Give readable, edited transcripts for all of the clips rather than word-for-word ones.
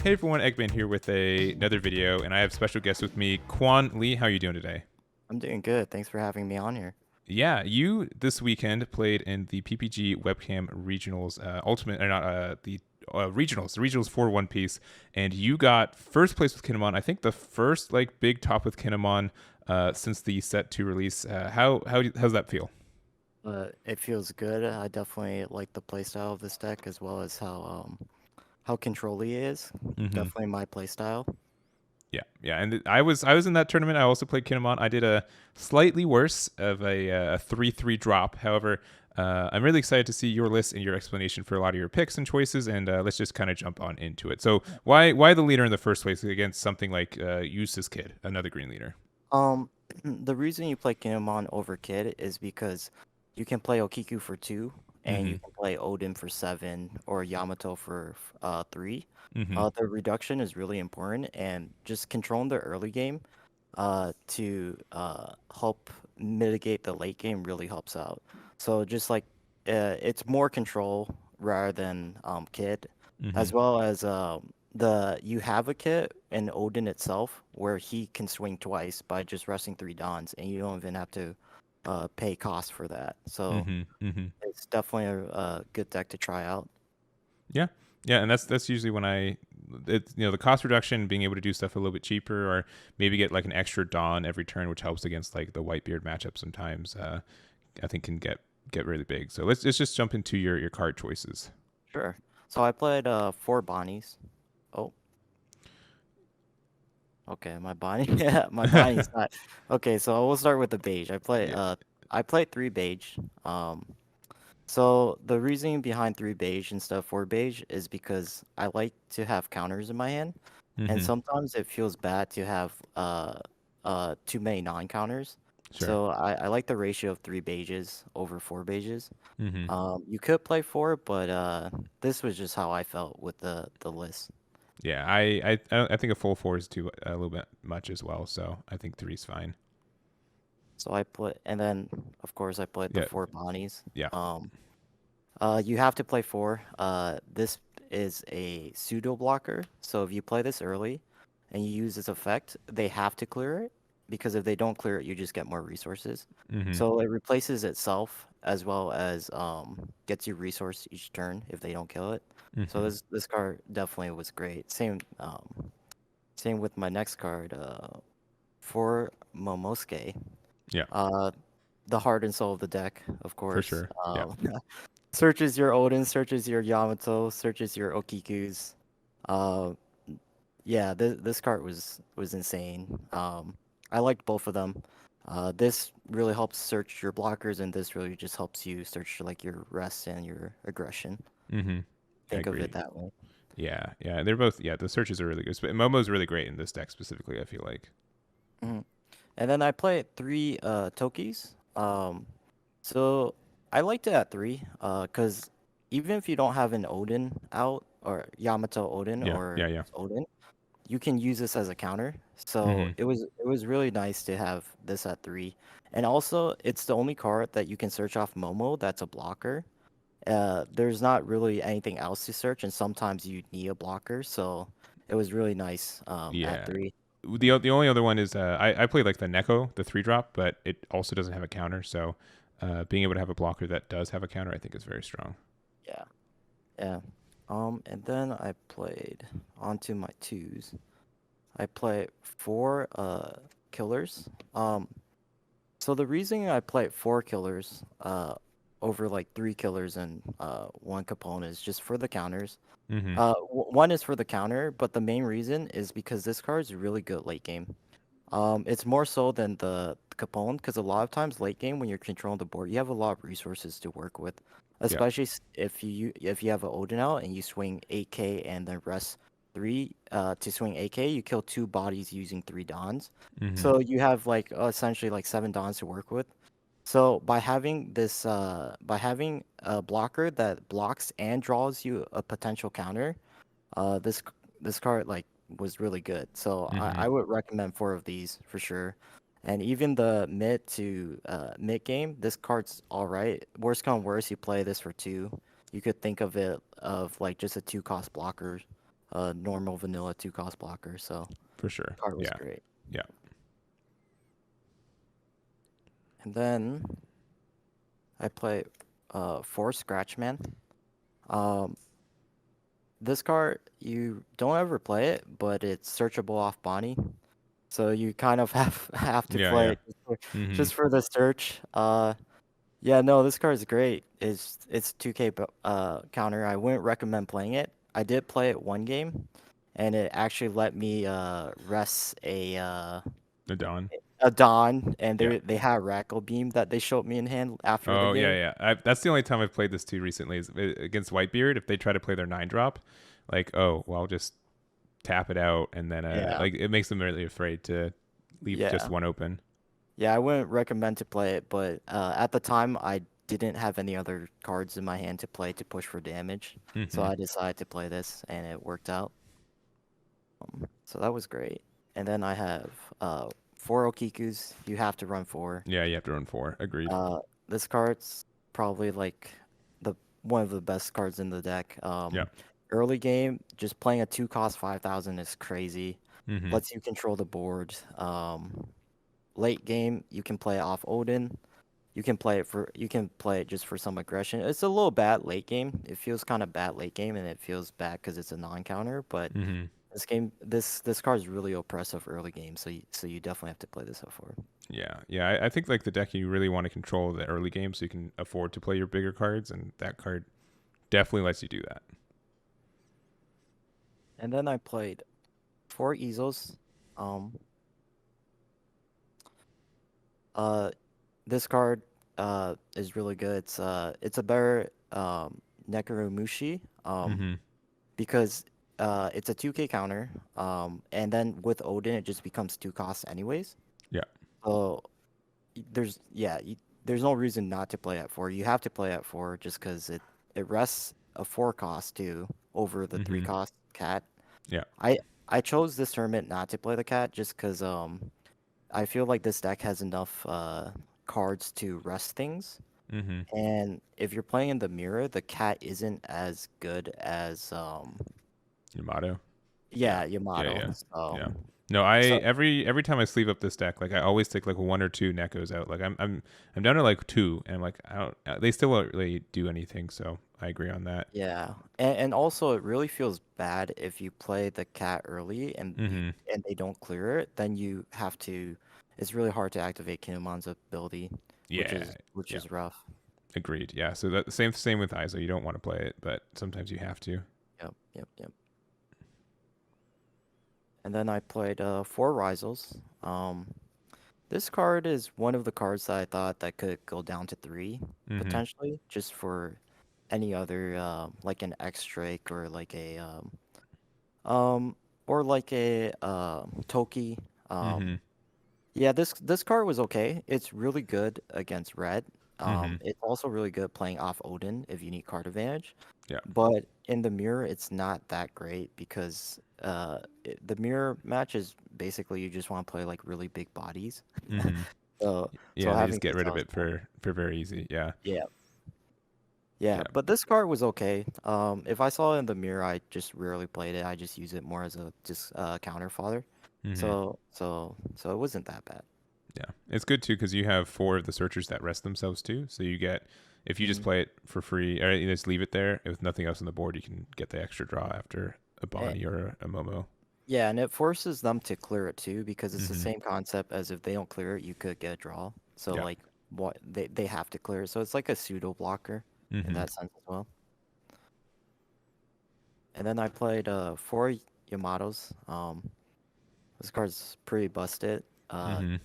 Hey everyone, Eggman here with another video, and I have special guest with me, Quan Lee. How are you doing today? I'm doing good. Thanks for having me on here. Yeah, you this weekend played in the PPG Webcam Regionals, Ultimate, or not the regionals for One Piece, and you got first place with Kinemon. I think the first like big top with Kinemon since the set to release. How's that feel? It feels good. I definitely like the playstyle of this deck as well as how controlly it is. Mm-hmm. Definitely my playstyle. Yeah, and I was in that tournament. I also played Kinemon. I did a slightly worse of a 3-3 drop. However, I'm really excited to see your list and your explanation for a lot of your picks and choices. And let's just kind of jump on into it. So why the leader in the first place against something like Eustace Kid, another green leader? Um, the reason you play Kinemon over Kid is because you can play Okiku for 2, and Mm-hmm. you can play Odin for 7 or Yamato for 3. Mm-hmm. The reduction is really important, and just controlling the early game to help mitigate the late game really helps out. So just like it's more control rather than Kid, Mm-hmm. as well as the you have a kit in Odin itself where he can swing twice by just resting 3 Dons, and you don't even have to pay cost for that. So Mm-hmm. Mm-hmm. it's definitely a good deck to try out. Yeah, yeah, and that's usually when the cost reduction, being able to do stuff a little bit cheaper, or maybe get like an extra Dawn every turn, which helps against like the Whitebeard matchup sometimes. I think can get really big. So let's just jump into your card choices. Sure. So I played 4 Bonnies. Oh, okay, my Bonnie. Yeah, my Bonnie's not. Okay, so we'll start with the beige. Yeah. I played 3 beige. So the reasoning behind 3 beige instead of 4 beige is because I like to have counters in my hand, and Mm-hmm. sometimes it feels bad to have too many non-counters. Sure. So I like the ratio of 3 beiges over 4 beiges. Mm-hmm. You could play 4, but this was just how I felt with the list. Yeah, I think a full four is too a little bit much as well. So I think three's fine. So I put, and then of course I played the Yeah. 4 Bonnies. Yeah. You have to play 4. This is a pseudo blocker, so if you play this early and you use this effect, they have to clear it because if they don't clear it, you just get more resources. Mm-hmm. So it replaces itself as well as gets you resource each turn if they don't kill it. So Mm-hmm. this card definitely was great. Same with my next card, for Momosuke. Yeah, Uh, the heart and soul of the deck, of for course. sure. Yeah. Searches your Odin, searches your Yamato, searches your Okikus. Uh, yeah, this card was insane. I liked both of them. This really helps search your blockers, and this really just helps you search like your rest and your aggression. Mm-hmm. I Think of it agree. that way. Yeah, yeah, they're both. Yeah, the searches are really good. Momo's really great in this deck specifically. I feel like. hmm And then I played 3 Tokis. So I liked it at 3. Cause even if you don't have an Odin out or Yamato Odin Yeah, or yeah, yeah. Odin, you can use this as a counter. So Mm-hmm. it was really nice to have this at 3. And also it's the only card that you can search off Momo that's a blocker. There's not really anything else to search, and sometimes you need a blocker, so it was really nice at Yeah. 3. The only other one is I played like the Neko, the 3 drop, but it also doesn't have a counter. So being able to have a blocker that does have a counter, I think is very strong. Yeah. Yeah. And then I played onto my twos. I played 4 killers. So the reason I played 4 killers over like 3 killers and 1 component is just for the counters. Mm-hmm. One is for the counter, but the main reason is because this card is really good late game. It's more so than the Capone, because a lot of times late game when you're controlling the board, you have a lot of resources to work with. Yeah. Especially if you have an Odin out and you swing 8k and then rest 3 to swing 8k, you kill 2 bodies using 3 Dons. Mm-hmm. So you have like essentially like 7 Dons to work with. So by having a blocker that blocks and draws you a potential counter, uh, this this card like was really good. So Mm-hmm. I would recommend 4 of these for sure. And even the mid game, this card's all right. Worst come worst, you play this for 2. You could think of it of like just a 2 cost blocker. a normal vanilla 2-cost blocker. So For sure. card was Yeah. great. Yeah. And then I play 4 Scratchman. Um, this card you don't ever play it, but it's searchable off Bonnie. So you kind of have to Yeah. play Yeah. it Mm-hmm. just for the search. Yeah, no, this card is great. It's 2K counter. I wouldn't recommend playing it. I did play it one game, and it actually let me rest The Dawn. a Dawn, and Yeah. they had Rackle Beam that they showed me in hand after the Oh yeah, game. yeah. That's the only time I've played this too recently is against Whitebeard. If they try to play their 9-drop, like, oh well, I'll just tap it out, and then Yeah, like it makes them really afraid to leave just yeah, one open. yeah. I wouldn't recommend to play it, but at the time I didn't have any other cards in my hand to play to push for damage, so Mm-hmm. I decided to play this, and it worked out. So that was great. And then I have 4 Okikus. You have to run 4. Yeah, you have to run 4. Agreed. Uh, this card's probably like the one of the best cards in the deck. Yeah. Early game, just playing a 2-cost 5,000 is crazy. Mm-hmm. Lets you control the board. Late game, you can play it off Odin. You can play it just for some aggression. It's a little bad late game. It feels kind of bad late game, and it feels bad because it's a non-counter. But Mm-hmm. this card is really oppressive early game, so you definitely have to play this up for. Yeah, yeah. I think like the deck you really want to control the early game so you can afford to play your bigger cards, and that card definitely lets you do that. And then I played 4 easels. Um, uh, this card is really good. It's a better Nekurumushi Mm-hmm. because it's a 2K counter. And then with Odin it just becomes 2 costs anyways. Yeah. So there's no reason not to play at 4. You have to play at 4 just because it rests a 4 cost too over the 3 Mm-hmm. cost cat. Yeah. I I chose this tournament not to play the cat just because I feel like this deck has enough cards to rest things. Mm-hmm. And if you're playing in the mirror, the cat isn't as good as Yamato. Yeah. yeah, Yeah. Yeah. Yamato. Yeah. No, I So every time I sleeve up this deck, like I always take like 1 or 2 Nekos out. Like I'm down to like 2, and I'm like I don't. They still won't really do anything. So I agree on that. yeah, and also it really feels bad if you play the cat early Mm-hmm. and they don't clear it, then you have to. It's really hard to activate Kinemon's ability, Yeah. which Yeah. is rough. Agreed. Yeah. So that same with ISO. You don't want to play it, but sometimes you have to. Yep, yep, yep. And then I played 4 Risals. This card is one of the cards that I thought that could go down to 3 Mm-hmm. potentially, just for any other like an X Drake um or like a Toki. Mm-hmm. Yeah, this card was okay. It's really good against red. Mm-hmm. It's also really good playing off Odin if you need card advantage. Yeah. But in the mirror, it's not that great because the mirror match is basically you just want to play like really big bodies. Mm-hmm. So Yeah. They having just get rid of Pixel is it cool. for very easy. Yeah. Yeah, yeah. Yeah. But this card was okay. If I saw it in the mirror, I just rarely played it. I just use it more as a just counter fodder. Mm-hmm. So it wasn't that bad. Yeah. It's good too because you have 4 of the searchers that rest themselves too. So you get if you just Mhm. play it for free or you just leave it there with nothing else on the board, you can get the extra draw after a Eh, Bonnie or a Momo. yeah, and it forces them to clear it too because it's the Mm-hmm. same concept as if they don't clear it, you could get a draw. So Yeah. like what they have to clear it. So it's like a pseudo blocker in Mm-hmm. that sense as well. And then I played 4 Yamatos. This card's pretty busted. Mm-hmm.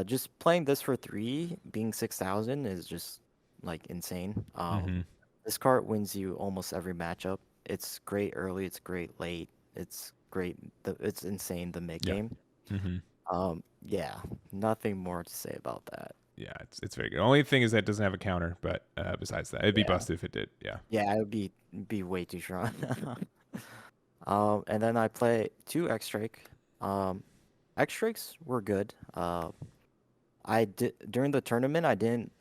Just playing this for 3, being 6,000 is just like insane. Mm-hmm. This card wins you almost every matchup. It's great early, it's great late, it's great. It's insane the mid Yeah. game. Mm-hmm. Yeah, nothing more to say about that. Yeah, it's very good. Only thing is that it doesn't have a counter, but besides that, it'd be Yeah, busted if it did. Yeah. yeah, it would be way too strong. And then I play 2 X-Drake. X Drakes were good. I did during the tournament. I didn't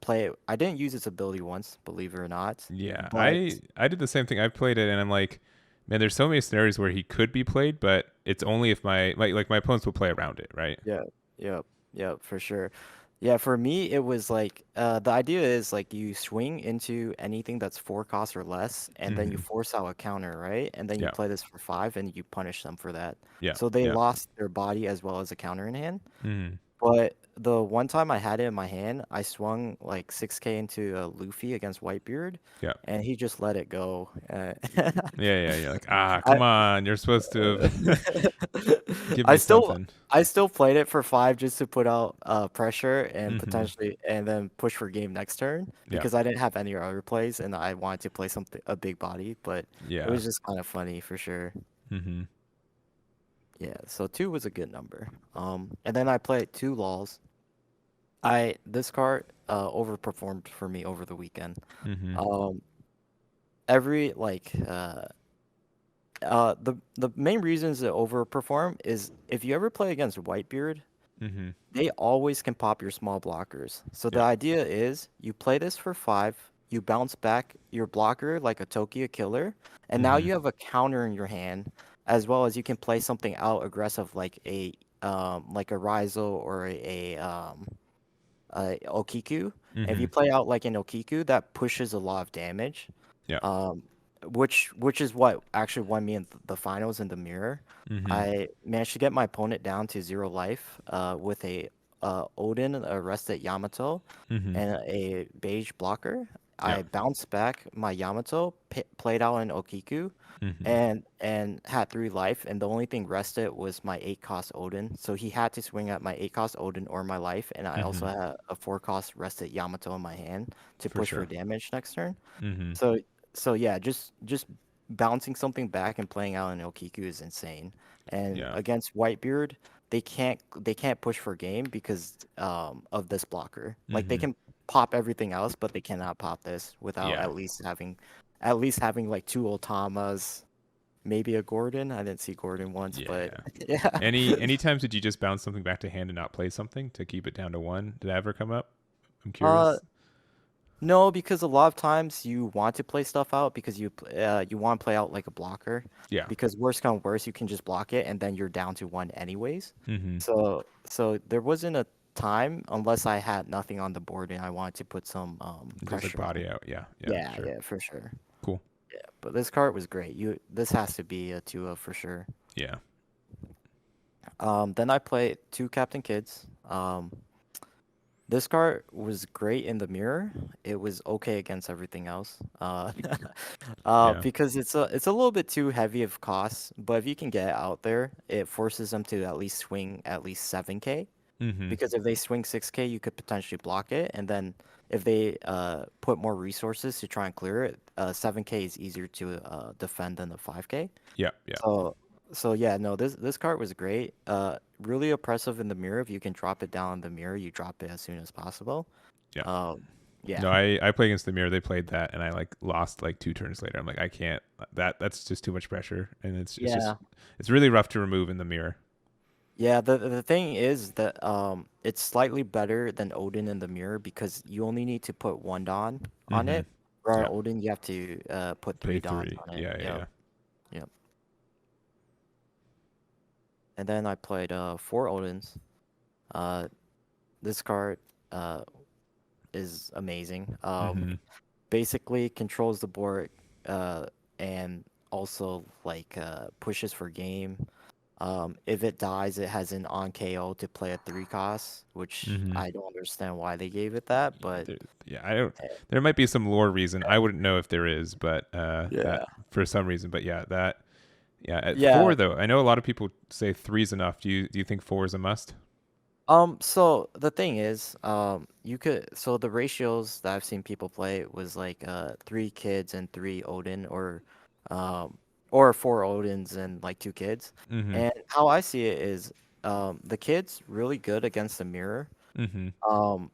play it. I didn't use its ability once, believe it or not. Yeah, But I did the same thing. I played it and I'm like, Man, there's so many scenarios where he could be played, but it's only if my opponents will play around it, right? Yeah, yep, yep, for sure. Yeah, for me, it was like the idea is like you swing into anything that's 4 costs or less, and then you Mm-hmm. force out a counter, right? And then you Yeah. play this for 5, and you punish them for that. Yeah. So they Yeah. lost their body as well as a counter in hand. Mm-hmm. But the one time I had it in my hand, I swung like 6K into a Luffy against Whitebeard, Yeah. and he just let it go. Yeah. Yeah. You're like, I come on, you're supposed to have give I me still something. I still played it for 5 just to put out pressure and Mm-hmm. potentially and then push for game next turn Yeah. because I didn't have any other plays and I wanted to play something a big body, but it Yeah. was just kind of funny for sure. Mm-hmm. Yeah, so 2 was a good number. And then I played 2 laws. I This card overperformed for me over the weekend. Mm-hmm. Um every like the main reasons it overperform is if you ever play against Whitebeard, Mm-hmm. they always can pop your small blockers. So the Yeah. idea is you play this for 5, you bounce back your blocker like a Tokia killer, and now Mm-hmm. you have a counter in your hand, as well as you can play something out aggressive like a Raizo or a Okiku. And if Mm-hmm. you play out like an Okiku, that pushes a lot of damage. Yeah. Um, which is what actually won me in the finals in the mirror. Mm-hmm. I managed to get my opponent down to 0 life with a Odin, a Rested Yamato, Mm-hmm. and a beige blocker. Yeah. I bounced back my Yamato, played out an Okiku, Mm-hmm. and had 3 life. And the only thing rested was my 8 cost Odin. So he had to swing at my 8 cost Odin or my life. And I also Mm-hmm. had a 4 cost rested Yamato in my hand to For push for sure. damage next turn. Mm-hmm. So yeah, just bouncing something back and playing out an Okiku is insane. And Yeah. against Whitebeard, they can't push for game because of this blocker. Like they Mm-hmm. can pop everything else, but they cannot pop this without Yeah. at least having like 2 Otamas, maybe a Gordon. I didn't see Gordon once, Yeah. but Yeah. yeah. Any times did you just bounce something back to hand and not play something to keep it down to one? Did that ever come up? I'm Uh curious. no, because a lot of times you want to play stuff out because you want to play out like a blocker. Yeah. Because worst come worst, you can just block it and then you're down to 1 anyways. Mm-hmm. So there wasn't a time unless I had nothing on the board and I wanted to put some Just like pressure on. body out. Yeah. Yeah. Yeah, Sure. yeah, for sure. Cool. Yeah, but this card was great. This has to be a 2 of for sure. Yeah. Then I played 2 Captain Kids. This card was great in the mirror. It was okay against everything else. Yeah. Because it's a little bit too heavy of costs, but if you can get it out there, it forces them to at least swing at least 7K. Mm-hmm. Because if they swing 6K, you could potentially block it, and then if they put more resources to try and clear it, 7K is easier to defend than the 5K. Yeah. Yeah. So so yeah, no, this card was great. Really oppressive in the mirror. If you can drop it down in the mirror, you drop it as soon as possible. Yeah. Um, yeah, No, I play against the mirror. They played that, and I like lost like 2 turns later. I'm like, I can't. That's just too much pressure, and it's just yeah, it's really rough to remove in the mirror. yeah. The thing is that it's slightly better than Odin in the mirror because you only need to put 1 Don on Mm-hmm. it. Where Yeah. Odin, you have to put Pay 3 Dons three. on it. Yeah. Yeah. Yep, Yeah. yep. And then I played 4 Odins. Uh, this card uh is amazing. Mm-hmm. Basically controls the board and also like pushes for game. If it dies, it has an on KO to play a 3 cost, which Mm-hmm. I don't understand why they gave it that, but There, yeah. I don't. eh, There might be some lore reason. I wouldn't know if there is, but that yeah, for some reason. But yeah, that. Yeah. At yeah. four though, I know a lot of people say three's enough. Do you think four is a must? So the thing is, so the ratios that I've seen people play was like 3 kids and 3 Odin, um, or 4 Odins and like 2 kids. Mm-hmm. And how I see it is, the kids really good against the mirror, Mm-hmm. um,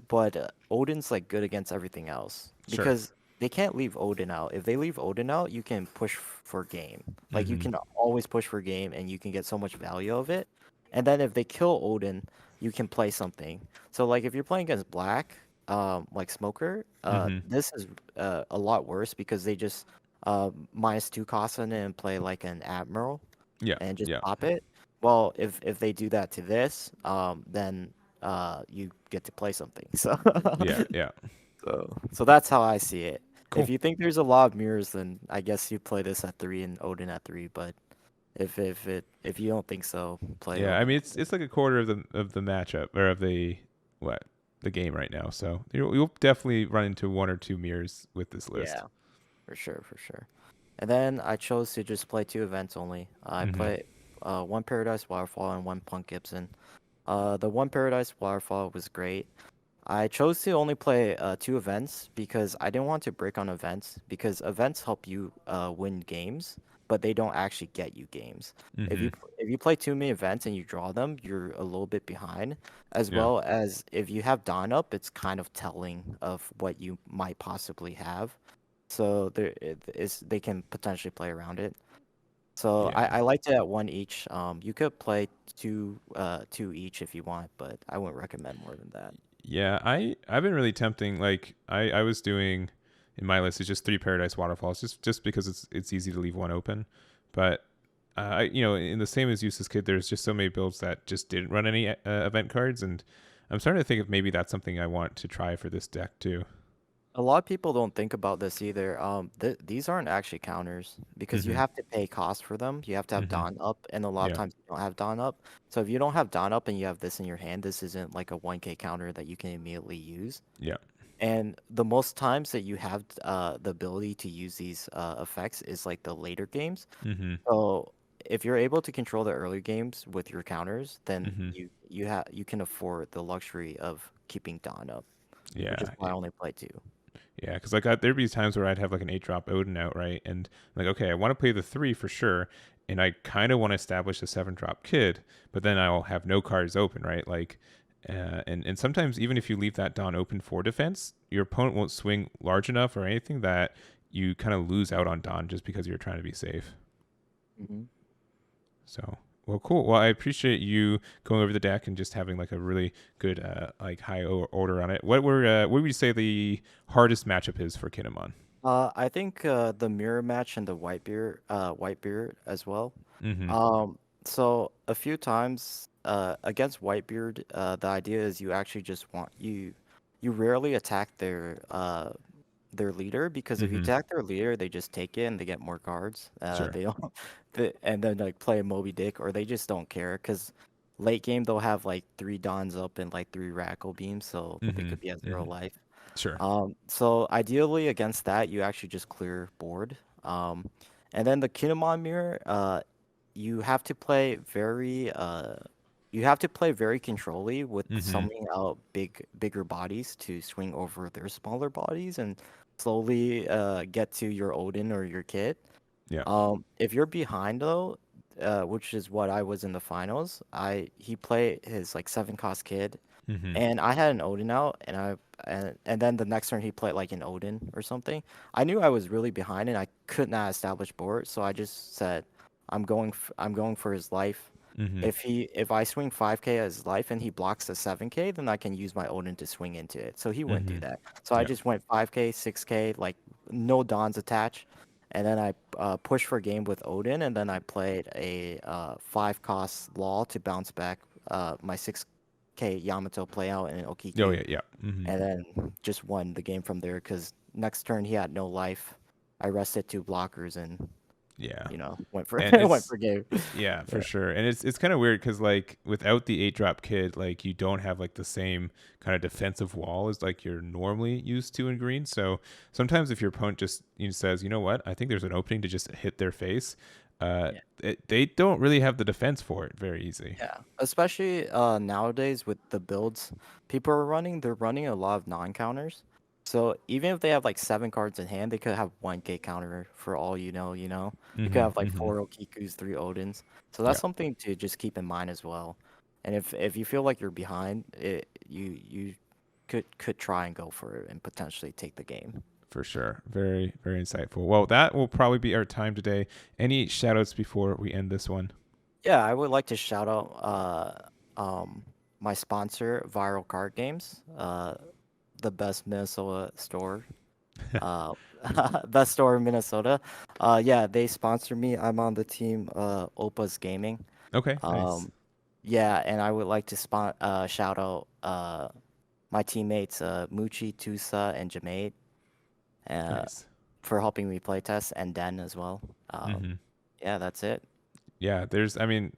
but Odin's like good against everything else Sure. because they can't leave Odin out. If they leave Odin out, you can push for game. Like you Mm-hmm. can always push for game, and you can get so much value of it. And then if they kill Odin, you can play something. So like if you're playing against Black, like Smoker, Mm-hmm. this is a lot worse because they just -2 Kaustinen and play like an admiral Yeah, and just yeah, pop it. Well, if they do that to this, then you get to play something. So yeah, yeah. so that's how I see it. If Cool. you think there's a lot of mirrors, then I guess you play this at 3 and Odin at 3. But if you don't think so, play Yeah, I Odin mean at it's like a quarter of the matchup or of what the game right now. So you'll definitely run into one or two mirrors with this 3. list. Yeah, for sure, for sure. And then I chose to just play 2 events only. I Mm-hmm. play one Paradise Waterfall and one Punk Gibson. The one Paradise Waterfall was great. I chose to only play 2 events because I didn't want to break on events because events help you win games, but they don't actually get you games. Mm-hmm. If you play too many events and you draw them, you're a little bit behind. As Yeah. well as if you have Dawn up, it's kind of telling of what you might possibly have. So they can potentially play around it. So Yeah. I liked it at 1 each. You could play two each if you want, but I wouldn't recommend more than that. Yeah, I've been really tempting. Like I was doing in my list is just 3 Paradise Waterfalls, just because it's easy to leave one open. But in the same as Eustace Kid, there's just so many builds that just didn't run any event cards, and I'm starting to think if maybe that's something I want to try for this deck too. A lot of people don't think about this either. These aren't actually counters because you Mm-hmm. have to pay cost for them. You have to have Mm-hmm. Dawn up, and a lot of Yeah. times you don't have Dawn up. So if you don't have Dawn up and you have this in your hand, this isn't like a 1K counter that you can immediately use. Yeah. And the most times that you have the ability to use these effects is like the later games. Mm-hmm. So if you're able to control the early games with your counters, then Mm-hmm. you can afford the luxury of keeping Dawn up, which is Yeah. why I only play 2. Yeah, because there'd be times where I'd have like an 8 drop Odin out, right? And like, okay, I want to play the 3 for sure, and I kind of want to establish a 7 drop Kid, but then I'll have no cards open, right? Like, and sometimes even if you leave that Dawn open for defense, your opponent won't swing large enough or anything that you kind of lose out on Dawn just because you're trying to be safe. Hmm. So, well, cool. Well, I appreciate you going over the deck and just having like a really good like high order on it. What would you say the hardest matchup is for Kinemon? I think the mirror match and the white beard as well. Mm-hmm. So a few times against Whitebeard, the idea is you actually just you rarely attack their leader because if you Mm-hmm. attack their leader, they just take it and they get more cards. Sure. They don't, and then like play Moby Dick or they just don't care because late game they'll have like 3 Dons up and like 3 Radical Beams, so they Mm-hmm. could be at 0 Mm-hmm. life. Sure. So ideally against that, you actually just clear board. Um, and then the Kinemon mirror, you have to play very controlly with Mm-hmm. summoning out bigger bodies to swing over their smaller bodies and slowly get to your Odin or your Kit. Yeah. If you're behind though, which is what I was in the finals, he played his like 7 cost kid Mm-hmm. and I had an Odin out, and then the next turn he played like an Odin or something. I knew I was really behind and I could not establish board, so I just said, I'm going for his life. Mm-hmm. If I swing 5K as his life and he blocks the 7K, then I can use my Odin to swing into it. So he wouldn't Mm-hmm. do that. So I Yeah. just went 5K, 6K, like no Dons attached, and then I pushed for game with Odin, and then I played a 5 cost Law to bounce back my 6K Yamato play out in Oh Okiki, yeah. Yeah. Mm-hmm. and then just won the game from there because next turn he had no life. I rested 2 blockers and Yeah. went for And went it's for game. Yeah, for Yeah. sure. And it's kind of weird because like without the 8 drop Kid, like you don't have like the same kind of defensive wall as like you're normally used to in green. So sometimes if your opponent just says, you know what, I think there's an opening to just hit their face, Yeah. they don't really have the defense for it very easy. Yeah, especially nowadays with the builds people are running, they're running a lot of non-counters. So even if they have like 7 cards in hand, they could have 1K counter for all you know, you know. You could Mm-hmm. have like Mm-hmm. 4 Okikus, 3 Odins. So Yeah, that's something to just keep in mind as well. And if you feel like you're behind, you could try and go for it and potentially take the game. for sure. Very, very insightful. Well, that will probably be our time today. Any shout outs before we end this one? Yeah, I would like to shout out my sponsor, Viral Card Games, the best Minnesota store. uh, best store in Minnesota. Yeah, they sponsor me. I'm on the team Opa's Gaming. Okay, nice. Um, yeah, and I would like to shout out my teammates Muchi, Tusa, and Jamaid uh, Nice. for helping me playtest, and Den as well. Hmm. Yeah, that's it. Yeah, I mean,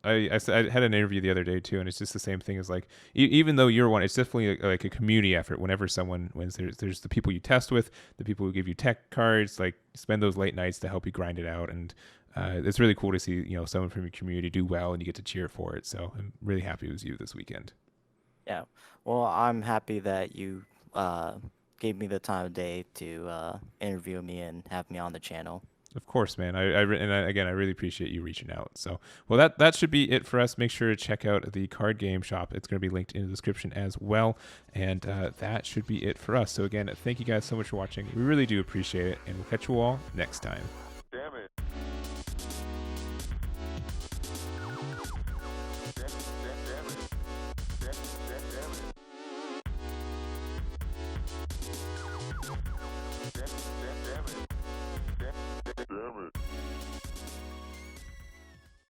I had an interview the other day too, and it's just the same thing as like, even though you're one, it's definitely like a community effort. Whenever someone wins, there's the people you test with, the people who give you tech cards, like spend those late nights to help you grind it out, and it's really cool to see someone from your community do well, and you get to cheer for it. So I'm really happy it was you this weekend. Yeah. Well, I'm happy that you gave me the time of day to interview me and have me on the channel. Of course, man. Again, I really appreciate you reaching out. So, well, that should be it for us. Make sure to check out the card game shop. It's going to be linked in the description as well. And that should be it for us. So, again, thank you guys so much for watching. We really do appreciate it. And we'll catch you all next time. Damn it. Damn it.